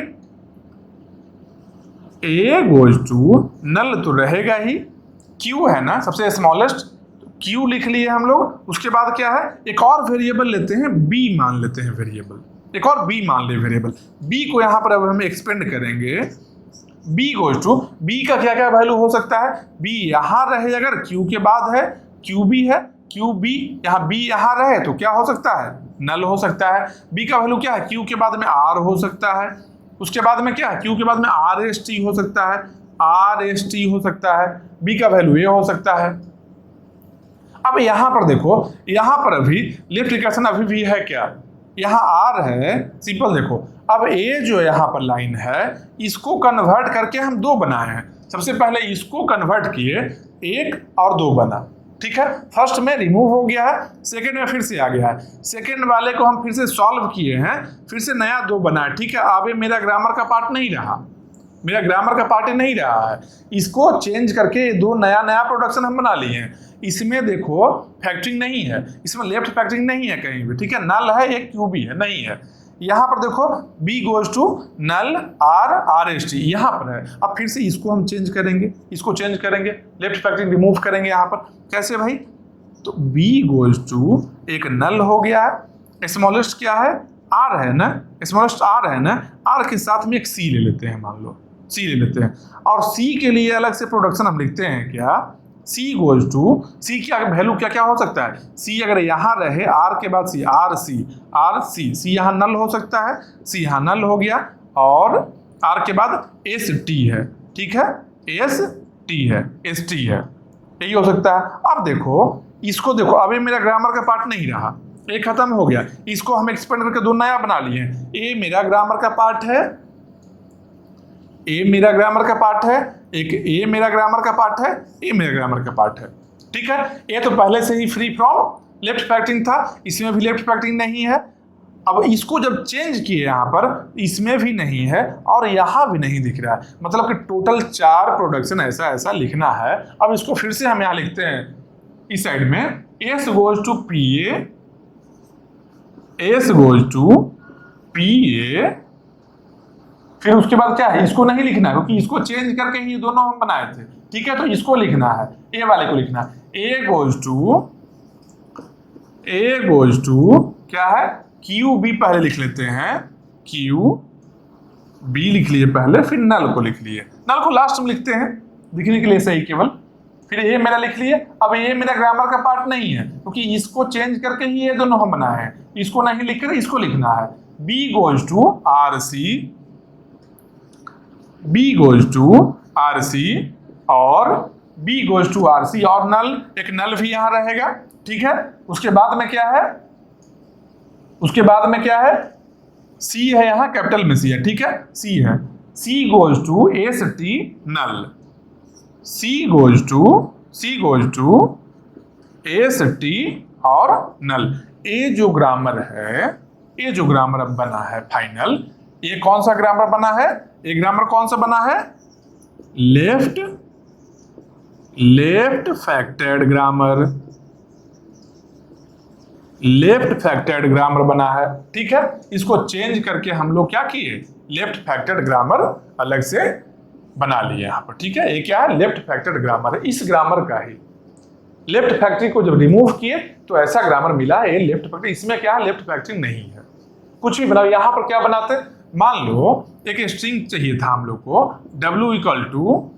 A गोज टू नल तो रहेगा ही, Q है ना सबसे स्मॉलेस्ट, Q लिख लिए हम लोग। उसके बाद क्या है, एक और वेरिएबल लेते हैं, B मान लेते हैं वेरिएबल, एक और B मान ले वेरिएबल। B को यहाँ पर अब हम एक्सपेंड करेंगे, B गोज टू, B का क्या क्या वैल्यू हो सकता है, B यहाँ रहे अगर Q के बाद है, QB है, QB यहाँ B यहाँ रहे तो क्या हो सकता है, नल हो सकता है। B का वैल्यू क्या है, Q के बाद में R हो सकता है, उसके बाद में क्या है, Q के बाद में RST हो सकता है, RST हो सकता है, B का वैल्यू A हो सकता है। अब यहाँ पर देखो, यहाँ पर अभी लेफ्ट इक्वेशन अभी भी है क्या, यहाँ R है, सिंपल देखो। अब A जो यहाँ पर लाइन है, इसको कन्वर्ट करके हम दो बनाए हैं। सबसे पहले इसको कन्वर्ट किए, एक और दो बना। ठीक है, फर्स्ट में रिमूव हो गया है, सेकंड में फिर से आ गया है, सेकंड वाले को हम फिर से सॉल्व किए हैं, फिर से नया दो बना है। ठीक है, अब ये मेरा ग्रामर का पार्ट नहीं रहा, मेरा ग्रामर का पार्ट नहीं रहा है, इसको चेंज करके दो नया नया प्रोडक्शन हम बना लिए हैं। इसमें देखो फैक्टरिंग नहीं है, इसमें लेफ्ट फैक्टरिंग नहीं है कहीं भी। ठीक है, नल है, एक QB है, नहीं है। यहाँ पर देखो B goes to null R RST यहाँ पर है। अब फिर से इसको हम चेंज करेंगे, इसको चेंज करेंगे, लेफ्ट फैक्टरिंग रिमूव करेंगे यहाँ पर। कैसे भाई, तो B गोज टू एक नल हो गया है, स्मॉलेस्ट क्या है, R है ना, स्मॉलेस्ट R है ना, R के साथ में एक C ले लेते हैं, मान लो C ले लेते हैं। और C के लिए अलग से प्रोडक्शन हम लिखते हैं क्या, सी गोज टू, सी की वैल्यू क्या क्या हो सकता है, सी अगर यहाँ रहे आर के बाद सी, आर सी, सी यहाँ नल हो सकता है, सी यहाँ नल हो गया, और आर के बाद एस टी है, ठीक है, एस टी है, एस टी है, यही हो सकता है। अब देखो इसको देखो, अभी मेरा ग्रामर का पार्ट नहीं रहा, ये खत्म हो गया, इसको हम एक्सपेंड करके दो नया बना लिए। ये मेरा ग्रामर का पार्ट है, ये मेरा ग्रामर का पार्ट है, एक ये मेरा ग्रामर का पार्ट है, ये मेरा ग्रामर का पार्ट है, ठीक है। ये तो पहले से ही फ्री फ्रॉम लेफ्ट फैक्टरिंग था, इसमें भी लेफ्ट फैक्टरिंग नहीं है। अब इसको जब चेंज किए यहाँ पर, इसमें भी नहीं है और यहाँ भी नहीं दिख रहा है, मतलब कि टोटल 4 प्रोडक्शन ऐसा ऐसा लिखना है। अब इसको फिर से हम यहाँ लिखते हैं इस साइड में, S goes to P A, S goes to P A, फिर उसके बाद क्या है, इसको नहीं लिखना है क्योंकि इसको चेंज करके ही दोनों हम बनाए थे, ठीक है। तो इसको लिखना है, ए वाले को लिखना है, ए गोज टू क्या है, क्यू बी पहले लिख लेते हैं, क्यू बी लिख लिए पहले, फिर नल को लिख लिए, नल को लास्ट में लिखते हैं दिखने के लिए सही केवल, फिर ये मेरा लिख लिए। अब ये मेरा ग्रामर का पार्ट नहीं है क्योंकि इसको चेंज करके ही ये दोनों हम बनाए हैं, इसको नहीं लिख कर इसको लिखना है, B goes to R C, B goes to R C, और B goes to R C, और नल, एक नल भी यहां रहेगा, ठीक है। उसके बाद में क्या है, उसके बाद में क्या है, सी है यहाँ, कैपिटल में सी है, ठीक है, सी है, C goes to S T null, C goes to S T और नल। ये जो ग्रामर है, ये जो ग्रामर अब बना है फाइनल, ये कौन सा ग्रामर बना है, ये ग्रामर कौन सा बना है, left faceted grammar, left faceted grammar बना है, ठीक है। इसको चेंज करके हम लोग क्या किए, लेफ्ट फैक्टेड ग्रामर अलग से बना लिए यहाँ पर, ठीक है। ये क्या है, लेफ्ट फैक्टेड ग्रामर है, इस ग्रामर का ही लेफ्ट फैक्टरी को जब रिमूव किए तो ऐसा ग्रामर मिला, ये लेफ्ट फैक्टरी, इसमें क्या है, लेफ्ट फैक्टरी नहीं है। कुछ भी बनाओ, यहाँ पर क्या बनाते, मान लो एक स्ट्रिंग चाहिए था हम लोग को, W इक्वल टू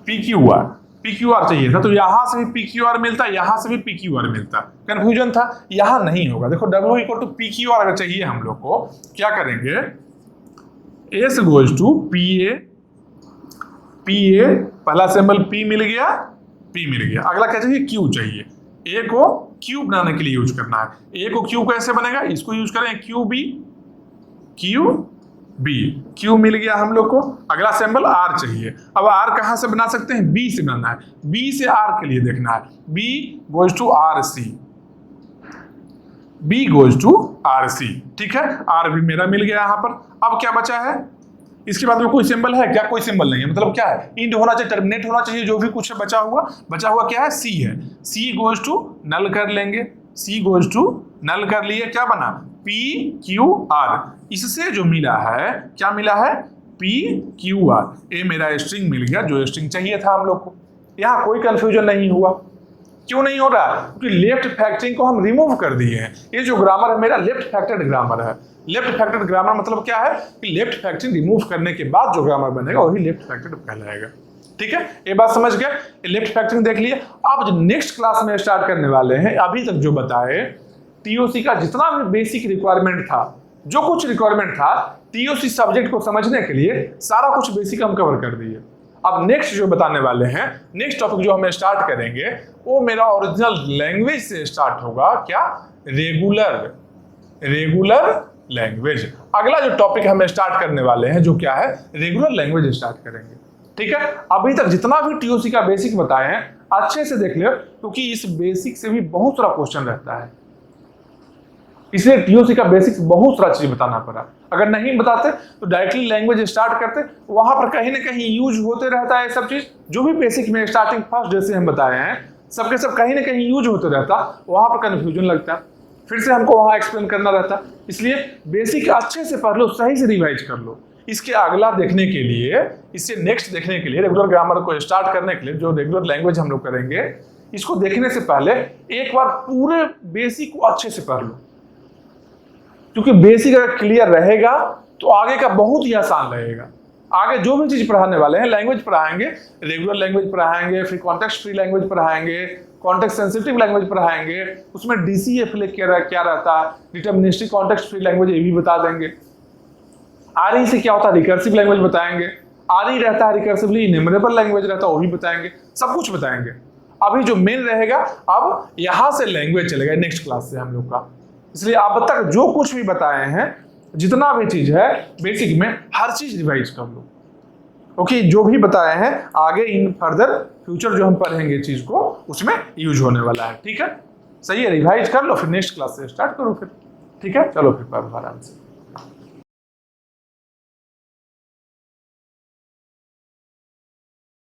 PQR चाहिए था, तो यहां से भी PQR मिलता, यहां से भी PQR मिलता, कंफ्यूजन था, यहां नहीं होगा। देखो W इक्वल टू PQR अगर चाहिए हम लोग को, क्या करेंगे, S गोज टू PA, पहला सिंबल P मिल गया, अगला क्या चाहिए, Q चाहिए, A को Q बनाने के लिए यूज करना है, A को Q कैसे बनेगा, इसको यूज करें Q मिल गया हम लोग को, अगला सिंबल R चाहिए। अब R कहां से बना सकते हैं, B से बनाना है, B से R के लिए देखना है, B goes to R C, ठीक है, R भी मेरा मिल गया यहाँ पर। अब क्या बचा है, इसके बाद में कोई सिंबल है क्या, कोई सिंबल नहीं है, मतलब क्या है, इंड होना चाहिए, टर्मिनेट होना चाहिए, जो भी कुछ है बचा हुआ क्या है, C है, C गोज टू नल कर लेंगे, C गोज टू नल कर लिए, क्या बना, PQR, इससे जो मिला है, क्या मिला है, PQR, ये मेरा स्ट्रिंग मिल गया, जो स्ट्रिंग चाहिए था हम लोग को। यहाँ कोई कंफ्यूजन नहीं हुआ, क्यों नहीं हो रहा, क्योंकि लेफ्ट फैक्टरिंग को हम रिमूव कर दिए हैं। ये जो ग्रामर है मेरा लेफ्ट फैक्टर्ड ग्रामर है। लेफ्ट फैक्टर्ड ग्रामर मतलब क्या है कि लेफ्ट फैक्टरिंग रिमूव करने के बाद जो ग्रामर बनेगा वही लेफ्ट फैक्टर्ड कहलाएगा, ठीक है। ये बात समझ गए, लेफ्ट फैक्टरिंग देख लिए। अब जो नेक्स्ट क्लास में स्टार्ट करने वाले हैं, अभी तक जो बताए टीओसी का जितना भी बेसिक रिक्वायरमेंट था, जो कुछ रिक्वायरमेंट था टीओसी सब्जेक्ट को समझने के लिए, सारा कुछ बेसिक हम कवर कर दिए। अब नेक्स्ट जो बताने वाले हैं, नेक्स्ट टॉपिक जो हम स्टार्ट करेंगे वो मेरा ओरिजिनल लैंग्वेज से स्टार्ट होगा, क्या, रेगुलर लैंग्वेज। अगला जो टॉपिक हम स्टार्ट करने वाले हैं, जो क्या है, रेगुलर लैंग्वेज स्टार्ट करेंगे, ठीक है। अभी तक जितना भी टीओसी का बेसिक बताए हैं अच्छे से देख लियो, क्योंकि इस बेसिक से भी बहुत सारा क्वेश्चन रहता है, इसलिए टीओसी का बेसिक्स बहुत सारा चीज बताना पड़ा। अगर नहीं बताते तो डायरेक्टली लैंग्वेज स्टार्ट करते, वहां पर कहीं ना कहीं यूज होते रहता है सब चीज, जो भी बेसिक में स्टार्टिंग फर्स्ट डे से हम बताए हैं सबके सब कहीं ना कहीं यूज होते रहता, वहां पर कंफ्यूजन लगता, फिर से हमको वहां एक्सप्लेन करना रहता। इसलिए बेसिक अच्छे से पढ़ लो, सही से रिवाइज कर लो। इसके अगला देखने के लिए, इससे नेक्स्ट देखने के लिए, रेगुलर ग्रामर को स्टार्ट करने के लिए जो रेगुलर लैंग्वेज हम लोग करेंगे, इसको देखने से पहले एक बार पूरे बेसिक को अच्छे से पढ़ लो, क्योंकि बेसिक अगर क्लियर रहेगा तो आगे का बहुत ही आसान रहेगा। आगे जो भी चीज पढ़ाने वाले हैं, लैंग्वेज पढ़ाएंगे, रेगुलर लैंग्वेज पढ़ाएंगे, फिर कॉन्टेक्स्ट फ्री लैंग्वेज पढ़ाएंगे, कॉन्टेक्स्ट सेंसिटिव लैंग्वेज पढ़ाएंगे, उसमें डीसीएफ क्या रहता है, डिटर्मिनिस्टिक कॉन्टेक्स्ट फ्री लैंग्वेज, ये भी बता देंगे। आरई से क्या होता है, रिकर्सिव लैंग्वेज बताएंगे। आरई रहता है रिकर्सिवली इन्यूमरेबल लैंग्वेज रहता है, वो भी बताएंगे, सब कुछ बताएंगे। अभी जो मेन रहेगा, अब यहां से लैंग्वेज चलेगा नेक्स्ट क्लास से हम लोग का। इसलिए अब तक जो कुछ भी बताए हैं, जितना भी चीज है बेसिक में, हर चीज रिवाइज कर लो, क्योंकि जो भी बताए हैं आगे इन फर्दर फ्यूचर जो हम पढ़ेंगे चीज को, उसमें यूज होने वाला है। ठीक है, सही है, रिवाइज कर लो, फिर नेक्स्ट क्लास से स्टार्ट करो फिर। ठीक है, चलो फिर पढ़ो आराम से।